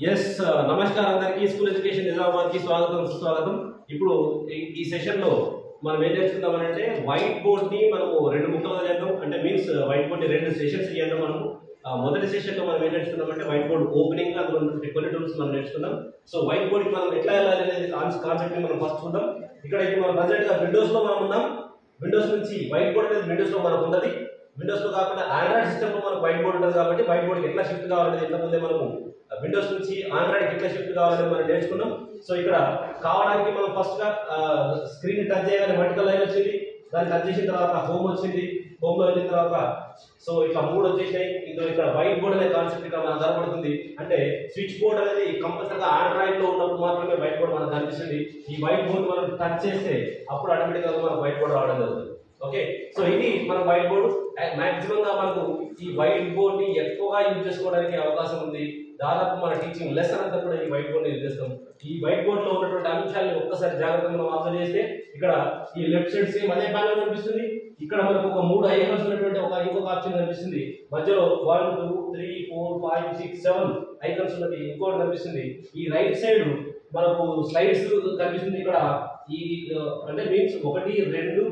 Yes నమస్కారం అందరికీ school education Nizamabad కి స్వాగతం సుస్వాగతం. ఇప్పుడు ఈ సెషన్ లో మనం ఏం నేర్చుకుందామంటే వైట్ బోర్డ్ ని మనము రెండు ముక్కలుగా చేద్దాం. అంటే మీన్స్ వైట్ బోర్డ్ ని రెండు సెషన్స్ చేద్దాం. మనము మొదటి సెషన్ లో మనం ఏం నేర్చుకుందామంటే వైట్ బోర్డ్ ఓపెనింగ్ అందులో కొన్ని టూల్స్ మనం నేర్చుకుందాం. సో వైట్ బోర్డ్ కి మనం ఎట్లా వెళ్ళాలి అనేది కాన్సెప్ట్ ని మనం ఫస్ట్ చూద్దాం. ఇక్కడ ఇప్పుడు మనం ప్రజెంట్ గా విండోస్ లో మనం ఉన్నాం. విండోస్ నుంచి వైట్ బోర్డ్ అనేది విండోస్ లో మనకు ఉన్నది. విండోస్ లో కాకుండా ఆండ్రాయిడ్ సిస్టమ్ లో మనకు వైట్ బోర్డ్ ఉంటుంది కాబట్టి వైట్ బోర్డ్ ఎట్లా షిఫ్ట్ కావాలనేది ఇంత ముందే మనము విండోస్ నుంచి ఆండ్రాయిడ్ ఎట్లా షిఫ్ట్ కావాలని మనం నేర్చుకున్నాం. సో ఇక్కడ కావడానికి మనం ఫస్ట్ గా స్క్రీన్ టచ్ చేయగానే వర్టికల్ లైన్ వచ్చింది. దాన్ని టచ్ చేసిన తర్వాత హోమ్ వచ్చింది. హోమ్ లో వెళ్ళిన తర్వాత సో ఇట్లా మూడు వచ్చేసినాయి. ఇందులో ఇక్కడ వైట్ బోర్డ్ అనే కాన్సెప్ట్ ఇక్కడ మనకు కనబడుతుంది. అంటే స్విచ్ బోర్డ్ అనేది కంపల్సరీగా ఆండ్రాయిడ్ లో ఉన్నప్పుడు మాత్రమే వైట్ బోర్డ్ మనకు కనిపిస్తుంది. ఈ వైట్ బోర్డ్ మనం టచ్ చేస్తే అప్పుడు ఆటోమేటిక్ గా మనకు వైట్ బోర్డ్ రావడం జరుగుతుంది. ఓకే, సో ఇది మన వైట్ బోర్డ్. మాక్సిమం గా మనకు ఈ వైట్ బోర్డ్ ని ఎక్కువగా యూజ్ చేసుకోవడానికి అవకాశం ఉంది. దాదాపు మన టీచింగ్ లెసన్ అంతా కూడా ఈ వైట్ బోర్డ్ యూజ్ చేస్తాం. ఈ వైట్ బోర్డ్ లో ఉన్నటువంటి అంశాలను ఒక్కసారి జాగ్రత్తగా మనం అబ్జర్వ్ చేస్తే ఇక్కడ ఈ లెఫ్ట్ సైడ్ సేమ్ అదే ప్యానల్ కనిపిస్తుంది. ఇక్కడ మనకు ఒక మూడు ఐకాన్స్ ఉన్నటువంటి ఇంకొక ఆప్షన్ కనిపిస్తుంది. మధ్యలో 1 2 3 4 5 6 7 ఐకాన్స్ ఉన్నది ఇంకోటి కనిపిస్తుంది. ఈ రైట్ సైడ్ మనకు స్లైడ్స్ కనిపిస్తుంది. ఇక్కడ ఈ అంటే మీన్స్ 1 2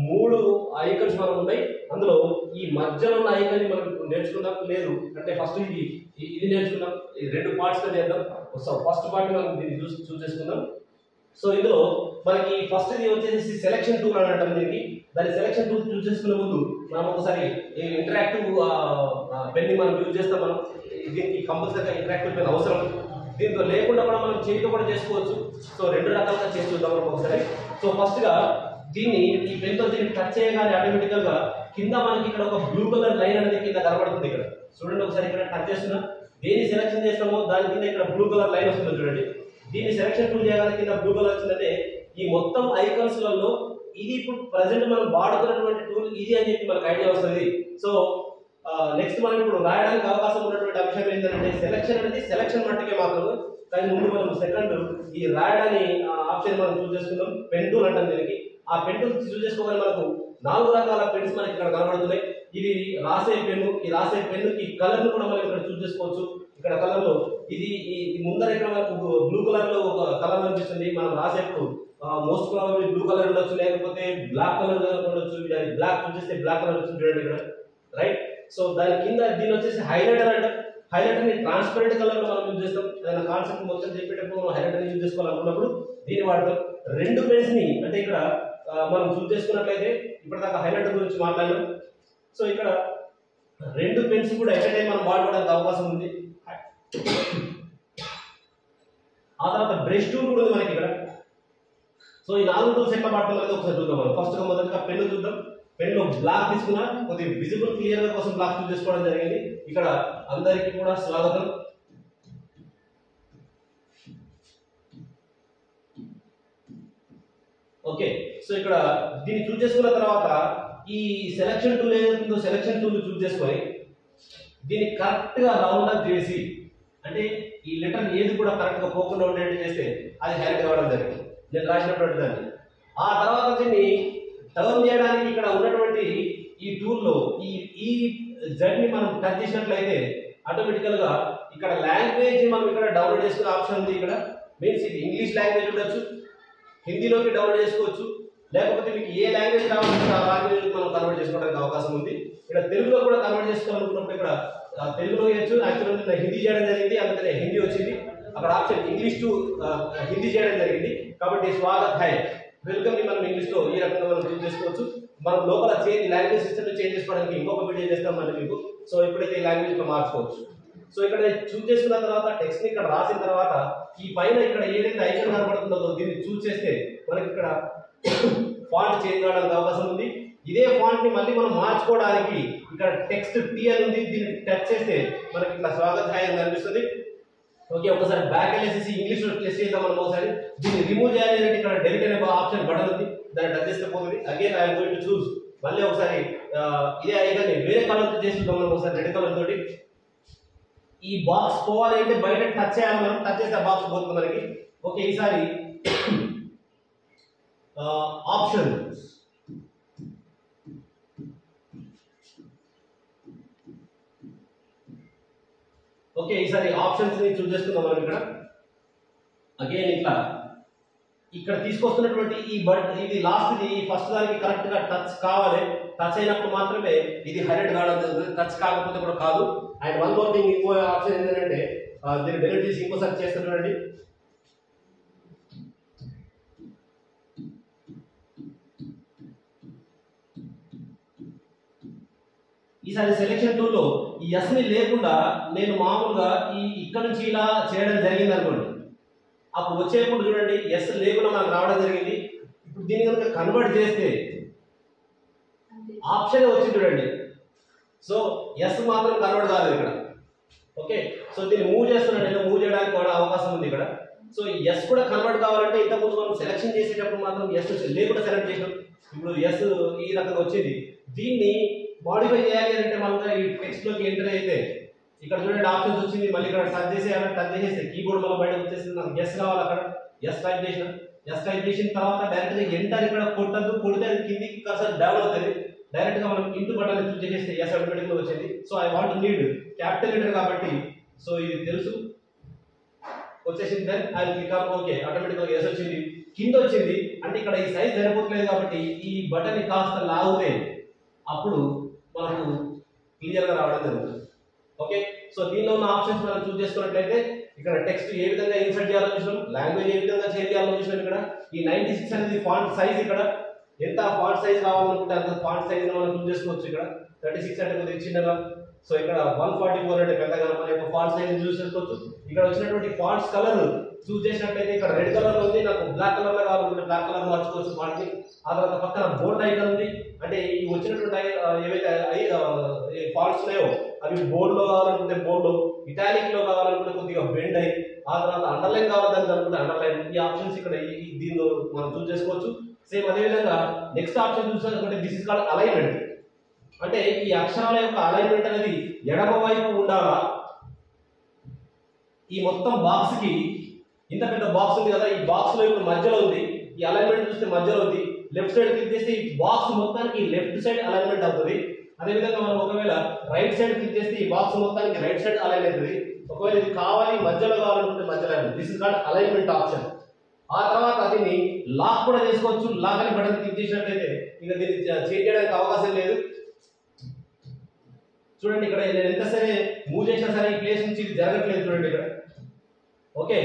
3 ఐకాన్స్ మనకు ఉన్నాయి. అందులో ఈ మధ్యలో ఉన్న ఐకాన్ మనం నేర్చుకుందాం. లేదు అంటే ఫస్ట్ ఇది నేర్చుకుందాం. ఈ రెండు పార్ట్స్ గా చేద్దాం. సో ఫస్ట్ పార్ట్ మనం దీన్ని చూస్ చేసుకుందాం. సో ఇందులో మనకి ఫస్ట్ ఇది వచ్చేసి సెలక్షన్ టూల్ అని అంటాం దీనికి. దాని సెలక్షన్ టూల్ చూస్ చేసుకునే ముందు మనం ఒకసారి ఇంటరాక్టివ్ పెన్ ని మనం యూజ్ చేస్తాం. మనం దీనికి కంపల్సరీగా ఇంటరాక్టివ్ పెన్ అవసరం. దీంతో లేకుండా కూడా మనం చేతితో కూడా చేసుకోవచ్చు. సో రెండు రకాలుగా చేసి చూద్దాం ఒకసారి. సో ఫస్ట్ గా దీన్ని ఈ పెన్ తో దీన్ని టచ్ చేయగానే ఆటోమేటికల్ గా కింద మనకి ఇక్కడ ఒక బ్లూ కలర్ లైన్ అనేది కింద కనబడుతుంది. ఇక్కడ చూడండి ఒకసారి ఇక్కడ టచ్ చేస్తున్నా. దేన్ని సెలెక్షన్ చేస్తామో దాని కింద ఇక్కడ బ్లూ కలర్ లైన్ వస్తుంది చూడండి. దీన్ని సెలెక్షన్ టూల్ చేయగానే కింద బ్లూ కలర్ వచ్చిందంటే ఈ మొత్తం ఐకాన్స్ లలో ఇది ఇప్పుడు ప్రజెంట్ మనం వాడుతున్నటువంటి టూల్ ఇది అని చెప్పి మనకు ఐడియా వస్తుంది. సో నెక్స్ట్ మనం ఇప్పుడు రాయడానికి అవకాశం ఉన్నటువంటి అంశం ఏంటంటే సెలక్షన్ అనేది సెలక్షన్ మట్టుకే మాత్రమే. కానీ ముందు మనం సెకండ్ ఈ రాయడాన్ని ఆప్షన్ మనం చూస్ చేసుకుందాం. పెన్ టూల్ అంటాం దీనికి. ఆ పెన్ టూల్ చూస్ చేసుకోగానే మనకు 4 రకాల పెన్స్ మనకి ఇక్కడ కనబడుతున్నాయి. ఇది రాసే పెన్ను. ఈ రాసే పెన్ను కి కలర్ ను కూడా మనం ఇక్కడ చూస్ చేసుకోవచ్చు. ఇక్కడ కలర్ లో ఇది ముందర ఇక్కడ మనకు బ్లూ కలర్ లో ఒక కలర్ కనిపిస్తుంది. మనం రాసేప్పుడు మోస్ట్ ప్రాబబ్లీ బ్లూ కలర్ ఉండొచ్చు, లేకపోతే బ్లాక్ కలర్ ఉండొచ్చు. బ్లాక్ చూస్ చేస్తే బ్లాక్ కలర్ వచ్చింది చూడండి ఇక్కడ, రైట్. సో దాని కింద దీని వచ్చేసి హైలైటర్ అంట. హైలైటర్ ని ట్రాన్స్పరెంట్ కలర్ లో మనం యూజ్ చేస్తాం. ఏదైనా కాన్సెప్ట్ మొత్తం చెప్పేటప్పుడు మనం హైలైటర్ ని యూజ్ చేసుకోవాలనుకున్నప్పుడు దీన్ని వాడతాం. రెండు పెన్స్ ని అంటే ఇక్కడ మనం చూస్ చేసుకున్నట్లయితే ఇప్పటిదాకా హైలైటర్ గురించి మాట్లాడాం. సో ఇక్కడ రెండు పెన్స్ కూడా ఎట్ టైం మనం వాడుకోవడానికి అవకాశం ఉంది. ఆ తర్వాత బ్రష్ టూల్ కూడా ఉంది మనకి ఇక్కడ. సో ఈ 4 టూల్స్ ఎట్లా వాడుకోవాలో ఒకసారి చూద్దాం. మనం ఫస్ట్ గా మొదటగా పెన్ను చూద్దాం. పెన్ లో బ్లాక్ తీసుకున్నా కొద్దిగా విజిబుల్ క్లియర్ గా కోసం బ్లాక్ చూస్ చేసుకోవడం జరిగింది. ఇక్కడ అందరికీ కూడా స్వాగతం. ఓకే, సో ఇక్కడ దీన్ని చూస్ చేసుకున్న తర్వాత ఈ సెలక్షన్ టూల్ ఏదైతుందో సెలక్షన్ టూల్ చూస్ చేసుకొని దీన్ని కరెక్ట్ గా రౌండ్ అప్ చేసి అంటే ఈ లెటర్ ఏది కూడా కరెక్ట్ గా పోకుండా ఉండేట్టు చేస్తే అది హైలైట్ కావడం జరిగింది నేను రాసినటువంటి దాన్ని. ఆ తర్వాత దీన్ని టర్న్ చేయడానికి ఇక్కడ ఉన్నటువంటి ఈ టూల్లో ఈ జర్నీ మనం టచ్ చేసినట్లయితే ఆటోమేటికల్ గా ఇక్కడ లాంగ్వేజ్ మనం ఇక్కడ డౌన్లోడ్ చేసుకునే ఆప్షన్ ఉంది. ఇక్కడ మీన్స్ ఇది ఇంగ్లీష్ లాంగ్వేజ్ ఉండొచ్చు, హిందీలోకి డౌన్లోడ్ చేసుకోవచ్చు, లేకపోతే మీకు ఏ లాంగ్వేజ్ కావాలంటే ఆ లాంగ్వేజ్ మనం కన్వర్ట్ చేసుకోవడానికి అవకాశం ఉంది. ఇక్కడ తెలుగులో కూడా కన్వర్ట్ చేసుకోవాలనుకున్నప్పుడు ఇక్కడ తెలుగులో చేయొచ్చు. యాక్చువల్గా హిందీ చేయడం జరిగింది, అందుకనే హిందీ వచ్చింది. అక్కడ ఆప్షన్ ఇంగ్లీష్ టు హిందీ చేయడం జరిగింది. కాబట్టి స్వాగత్ హై, వెల్కమ్ ని మనం ఇంగ్లీష్ లో ఈ రకంగా మనం చూస్ చేసుకోవచ్చు. మనం లోపల లాంగ్వేజ్ సిస్టమ్ చేంజ్ చేసుకోవడానికి ఇంకొక వీడియో చేస్తాం మనం మీకు. సో ఇప్పుడైతే ఈ లాంగ్వేజ్ లో మార్చుకోవచ్చు. సో ఇక్కడ చూస్ చేసుకున్న తర్వాత టెక్స్ట్ ని ఇక్కడ రాసిన తర్వాత ఈ పైన ఇక్కడ ఏదైతే ఐకాన్ కనబడుతుందో దీన్ని చూస్ చేస్తే మనకి ఇక్కడ ఫాంట్ చేంజ్ కావడానికి అవకాశం ఉంది. ఇదే ఫాంట్ ని మళ్ళీ మనం మార్చుకోవడానికి ఇక్కడ టెక్స్ట్ టీ అని ఉంది. దీన్ని టచ్ చేస్తే మనకి ఇట్లా స్వాగత్ హాయ్ అని కనిపిస్తుంది. ఓకే, ఒకసారి బ్యాక్ వెళ్ళేసి ఇంగ్లీష్ లో టెస్ట్ చేద్దాం మనం. ఒకసారి దీన్ని రిమూవ్ చేయాలి అంటే ఇక్కడ డెలిట్ అనే ఆప్షన్ బటన్ ఉంది, దాన్ని టచ్ చేస్తే పోతుంది. Again I'm going to choose. మళ్ళీ ఒకసారి ఇదే ఐకాన్ వేరే కలర్ తో చేస్తుంటాం మనం. ఒకసారి రెడ్ కలర్ తోటి ఈ బాక్స్ పోవాలి అంటే బయట టచ్ చేయాలి మనం. టచ్ చేస్తే ఆ బాక్స్ పోతుంది మనకి. ఓకే, ఈసారి ఆప్షన్ ఓకే, ఈసారి ఆప్షన్స్ ని చూస్ చేసుకుందాం మనం ఇక్కడ. అగైన్ ఇట్లా ఇక్కడ తీసుకొస్తున్నటువంటి ఈ ఇది లాస్ట్ ఈ ఫస్ట్ దానికి కరెక్ట్ గా టచ్ కావాలి. టచ్ అయినప్పుడు మాత్రమే ఇది హైలైట్ కావడం జరుగుతుంది, టచ్ కాకపోతే కూడా కాదు. అండ్ వన్ మోర్ థింగ్, ఇంకో ఆప్షన్ ఏంటంటే దీన్ని డిలీట్ చేసి ఇంకోసారి చేస్తున్నానండి. ఈసారి సెలెక్షన్ టూల్లో ఈ ఎస్ ని లేకుండా నేను మామూలుగా ఇక్కడ నుంచి ఇలా చేయడం జరిగింది అనుకోండి, అప్పుడు వచ్చేప్పుడు చూడండి ఎస్ లేకుండా మనకు రావడం జరిగింది. ఇప్పుడు దీన్ని కనుక కన్వర్ట్ చేస్తే ఆప్షన్ వచ్చింది చూడండి. సో ఎస్ మాత్రం కన్వర్ట్ కాలేదు ఇక్కడ. ఓకే, సో దీన్ని మూవ్ చేస్తున్నాను నేను, మూవ్ చేయడానికి కూడా అవకాశం ఉంది ఇక్కడ. సో ఎస్ కూడా కన్వర్ట్ కావాలంటే ఇంతకుముందు మనం సెలెక్షన్ చేసేటప్పుడు మాత్రం ఎస్ లేకుండా సెలెక్ట్ చేసాం. ఇప్పుడు ఎస్ ఈ రకంగా వచ్చింది. దీన్ని మోడిఫై చేయాలి అంటే మనం ఈ టెక్స్ట్ లోకి ఎంటర్ అయితే ఇక్కడ చూడండి ఆప్షన్స్ వచ్చింది. మళ్ళీ ఇక్కడ టచ్ చేసేయాలి, టచ్ చేసేస్తే కీబోర్డ్ మళ్ళీ బయట వచ్చేసింది. నాకు ఎస్ కావాలి, అక్కడ ఎస్ టైప్ చేసిన. ఎస్ టైప్ చేసిన తర్వాత డైరెక్ట్ గా ఎంటర్ ఇక్కడ కొట్టద్దు, కొడితే అది కిందికి కర్సర్ డౌన్ అవుతుంది. డైరెక్ట్ గా మనం ఇంటూ బటన్ చూస్ చేస్తే ఎస్ ఆటోమేటిక్ గా వచ్చింది. So I want need capital letter కాబట్టి సో ఇది తెలుసు వచ్చేసింది. Then I will click on okay, automatic గా ఎస్ వచ్చింది. కింద వచ్చింది అంటే ఇక్కడ ఈ సైజ్ సరిపోతలేదు కాబట్టి ఈ బటన్ ని కాస్త లాగితే అప్పుడు మనకు క్లియర్ గా రావడం జరుగుతుంది. ఓకే, సో దీనిలో ఉన్న ఆప్షన్స్ మనం చూస్ చేసుకున్నట్లయితే ఇక్కడ టెక్స్ట్ ఏ విధంగా ఇన్సర్ట్ చేయాలో చూసినాం, లాంగ్వేజ్ ఏ విధంగా చేంజ్ చేయాలో చూసినాం. ఇక్కడ ఈ 96 అనేది ఫాంట్ సైజ్, ఇక్కడ ఎంత ఫాంట్ సైజ్ కావాలనుకుంటే అంత ఫాంట్ సైజ్ మనం చూస్ చేసుకోవచ్చు. ఇక్కడ 36 అంటే కొద్దిగా చిన్నగా, సో ఇక్కడ 144 అంటే పెద్దగా మన యొక్క ఫాంట్ సైజ్ చూస్ చేసుకోవచ్చు. ఇక్కడ వచ్చినటువంటి ఫాంట్స్ కలర్ చూస్ చేసినట్లయితే ఇక్కడ రెడ్ కలర్ లో ఉంది, నాకు బ్లాక్ కలర్ లో కావాలనుకుంటే బ్లాక్ కలర్ మార్చుకోవచ్చు ఫాంట్ ని. ఆ తర్వాత పక్కన బోల్డ్ ఐకాన్ ఉంది, అంటే ఈ వచ్చినటువంటి ఏవైతే ఫాంట్స్ ఉన్నాయో అవి బోల్డ్ లో కావాలనుకుంటే బోల్డ్ లో, ఇటాలిక్ లో కావాలనుకుంటే కొద్దిగా బెండ్ అయ్యి, ఆ తర్వాత అండర్లైన్ కావాలని అనుకుంటే అండర్లైన్. ఈ ఆప్షన్స్ ఇక్కడ దీనిలో మనం చూస్ చేసుకోవచ్చు. సేమ్ అదే విధంగా నెక్స్ట్ ఆప్షన్ చూసారంటే దిస్ ఇస్ కాల్డ్ అలైన్మెంట్. అంటే ఈ అక్షరాల యొక్క అలైన్మెంట్ అనేది ఎడమ వైపు ఉండాలా. ఈ మొత్తం బాక్స్ కి ఇంత పెద్ద బాక్స్ ఉంది కదా, ఈ బాక్స్ లో ఇప్పుడు మధ్యలో ఉంది. ఈ అలైన్మెంట్ చూస్తే మధ్యలో ఉంది. లెఫ్ట్ సైడ్ క్లిక్ చేస్తే ఈ బాక్స్ మొత్తానికి లెఫ్ట్ సైడ్ అలైన్మెంట్ అవుతుంది. అదే విధంగా మనం ఒకవేళ రైట్ సైడ్ క్లిక్ చేస్తే ఈ బాక్స్ మొత్తానికి రైట్ సైడ్ అలైన్ అవుతుంది. ఒకవేళ ఇది కావాలి మధ్యలో కావాలనుకుంటే మధ్యలో. This is called alignment option. ఆ తర్వాత దీన్ని లాక్ కూడా చేసుకోవచ్చు. లాక్ అని బటన్ క్లిక్ చేసినట్లయితే ఇంకా దీన్ని చేంజ్ చేయడానికి అవకాశం లేదు. చూడండి ఇక్కడ నేను ఎంత సరే మూవ్ చేసినా సరే ఈ ప్లేస్ నుంచి ఇది జరగట్లేదు. చూడండి ఇక్కడ. ఓకే,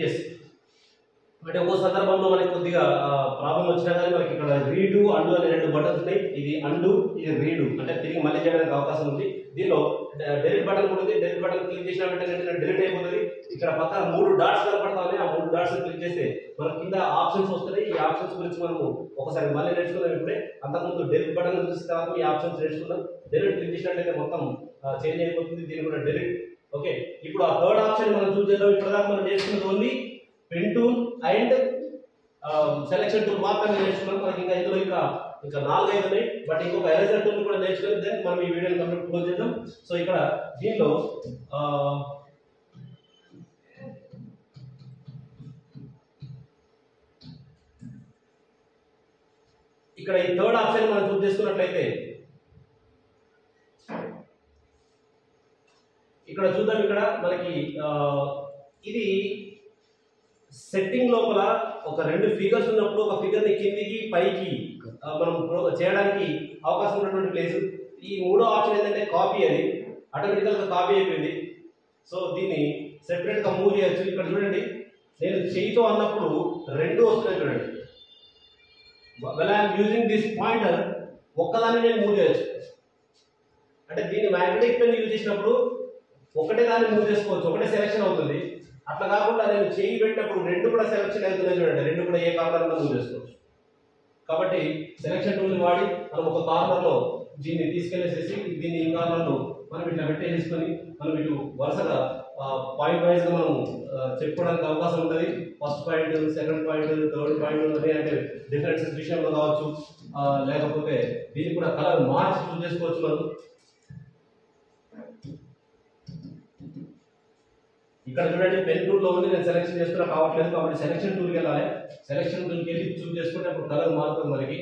ఎస్ అంటే ఓ సందర్భంలో మనకి కొద్దిగా ప్రాబ్లం వచ్చినా కానీ మనకి ఇక్కడ రీడు అండు అనే రెండు బటన్స్ ఉన్నాయి. ఇది అండు, ఇది రీడు, అంటే తిరిగి మళ్ళీ చేయడానికి అవకాశం ఉంది. దీనిలో డెలిట్ బటన్ కూడా ఉంది. డెలిట్ బటన్ క్లిక్ చేసిన వెంటనే డెలిట్ అయిపోతుంది. ఇక్కడ పక్కన 3 డాట్స్ కనపడతాయి. ఆ 3 డాట్స్ క్లిక్ చేస్తే మనకి కింద ఆప్షన్స్ వస్తాయి. ఈ ఆప్షన్స్ గురించి మనము ఒకసారి మళ్ళీ నేర్చుకుందాం. ఇప్పుడే అంతకుముందు డెలిట్ బటన్ చూసిన తర్వాత ఈ ఆప్షన్స్ నేర్చుకుందాం. డెలిట్ క్లిక్ చేసినట్లయితే మొత్తం చేంజ్ అయిపోతుంది. దీన్ని కూడా డెలిట్. ఓకే, ఇప్పుడు ఆ థర్డ్ ఆప్షన్ మనం చూస్ చేద్దాం. ఇప్పటిదాకా మనం నేర్చుకున్నది only pen tool and selection tool మాత్రమే నేర్చుకున్నాం. మనకి ఇంకా ఇందులో ఇంకా 4-5 ఉన్నాయి. బట్ ఇంకొక ఎరేజర్ టూల్ కూడా నేర్చుకుని దెన్ మనం ఈ వీడియోని కంప్లీట్ క్లోజ్ చేద్దాం. సో ఇక్కడ దీనిలో ఇక్కడ ఈ థర్డ్ ఆప్షన్ మనం చూస్ చేసుకున్నట్లయితే ఇక్కడ చూద్దాం. ఇక్కడ మనకి ఇది సెట్టింగ్ లోపల ఒక 2 ఫిగర్స్ ఉన్నప్పుడు ఒక ఫిగర్ ని కిందికి పైకి మనం చేయడానికి అవకాశం ఉన్నటువంటి ప్లేస్. ఈ 3వ ఆప్షన్ ఏంటంటే కాపీ. అది ఆటోమేటికల్ గా కాపీ అయిపోయింది. సో దీన్ని సెపరేట్ గా మూవ్ చేయొచ్చు. ఇక్కడ చూడండి, నేను చేయితో అన్నప్పుడు 2 వస్తున్నాయి. చూడండి, well I'm using this pointer ఒక్కదాన్ని నేను మూవ్ చేయొచ్చు. అంటే దీన్ని మ్యాగ్నెటిక్ పెన్ యూజ్ చేసినప్పుడు ఒకటే దాన్ని మూవ్ చేసుకోవచ్చు, ఒకటే సెలెక్షన్ అవుతుంది. అట్లా కాకుండా నేను చేయి పెట్టినప్పుడు 2 కూడా సెలెక్షన్ అవుతున్నాయి. చూడండి, 2 కూడా ఏ కార్నర్ లో మూవ్ చేసుకోవచ్చు. కాబట్టి సెలెక్షన్ టూల్ ని వాడి మనం ఒక కార్నర్ లో దీన్ని తీసుకెళ్లేసేసి దీన్ని ఇంకాలలో మనం ఇట్లా పెట్టేసుకొని మనం ఇటు వరుసగా పాయింట్ వైజ్ గా మనం చెప్పుకోవడానికి అవకాశం ఉంటుంది. First point, second point, third point అదే అంటే డిఫరెన్సెస్ విషయంలో కావచ్చు, లేకపోతే దీన్ని కూడా కలర్ మార్చి చూస్ చేసుకోవచ్చు మనం. ఇక్కడ చూడండి పెన్ టూల్ లో ఉంది, నేను సెలెక్షన్ చేసుకున్నా కావట్లేదు కాబట్టి సెలెక్షన్ టూల్కి వెళ్ళాలి. సెలెక్షన్ టూల్కి వెళ్ళి చూస్ చేసుకుంటే అప్పుడు కలర్ మారుతుంది మనకి.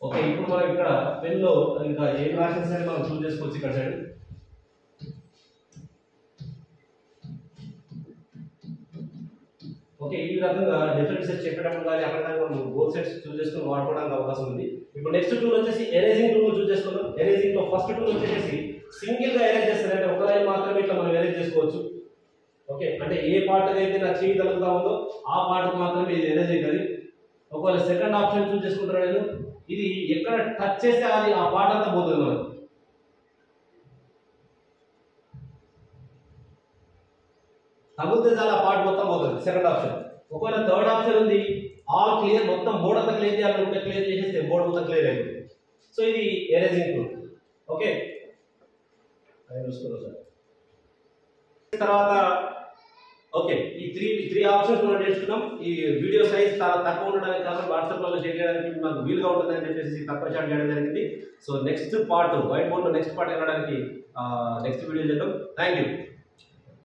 ఓకే, ఇప్పుడు మనం ఇక్కడ పెన్ లో ఇంకా ఏం రాసినా సరే మనం చూస్ చేసుకోవచ్చు ఇక్కడ సైడ్. ఓకే, ఈ రకంగా డిఫరెంట్ సెట్స్ చెప్పేటప్పుడు కానీ అక్కడ కానీ మనం బోత్ సెట్స్ చూస్ చేసుకుని వాడుకోవడానికి అవకాశం ఉంది. ఇప్పుడు నెక్స్ట్ టూల్ వచ్చేసి ఎరేజింగ్ టూల్ చూస్ చేసుకుందాం. ఎరేజింగ్ లో ఫస్ట్ టూల్ వచ్చేసి సింగిల్ గా ఎరేజ్ చేస్తారు, అంటే ఒక లైన్ మాత్రమే ఇట్లా మనం ఎరేజ్ చేసుకోవచ్చు. ఓకే, అంటే ఏ పార్ట్ అయితే నా చేయి తలుపుతా ఉందో ఆ పార్ట్ మాత్రమే ఇది ఎరేజ్ అవుతుంది. ఒకవేళ సెకండ్ ఆప్షన్ చూస్ చేసుకుంటారు నేను, ఇది ఎక్కడ టచ్ చేస్తే అది ఆ పార్ట్ అంతా పోతుంది మనకు. తగ్గితే చాలా పార్ట్ మొత్తం పోతుంది సెకండ్ ఆప్షన్. ఒకవేళ థర్డ్ ఆప్షన్ ఉంది, ఆల్ క్లియర్, మొత్తం బోర్డ్ అంతా క్లియర్ చేయాలనుకుంటే క్లియర్ చేసేస్తే బోర్డ్ మొత్తం క్లియర్ అయిపోతుంది. సో ఇది ఎరేజింగ్ టూల్. ఓకే, అది చూసుకున్నాం సార్. తర్వాత ఓకే, ఈ త్రీ ఆప్షన్స్ మనం నేర్చుకున్నాం. ఈ వీడియో సైజ్ చాలా తక్కువ ఉండడానికి కారణం వాట్సాప్ లో షేర్ చేయడానికి మాకు వీలుగా ఉంటుందని చెప్పేసి తక్కువ షాట్ చేయడం జరిగింది. So next part white board లో నెక్స్ట్ పార్ట్ వెళ్ళడానికి నెక్స్ట్ వీడియో చేద్దాం. Thank you.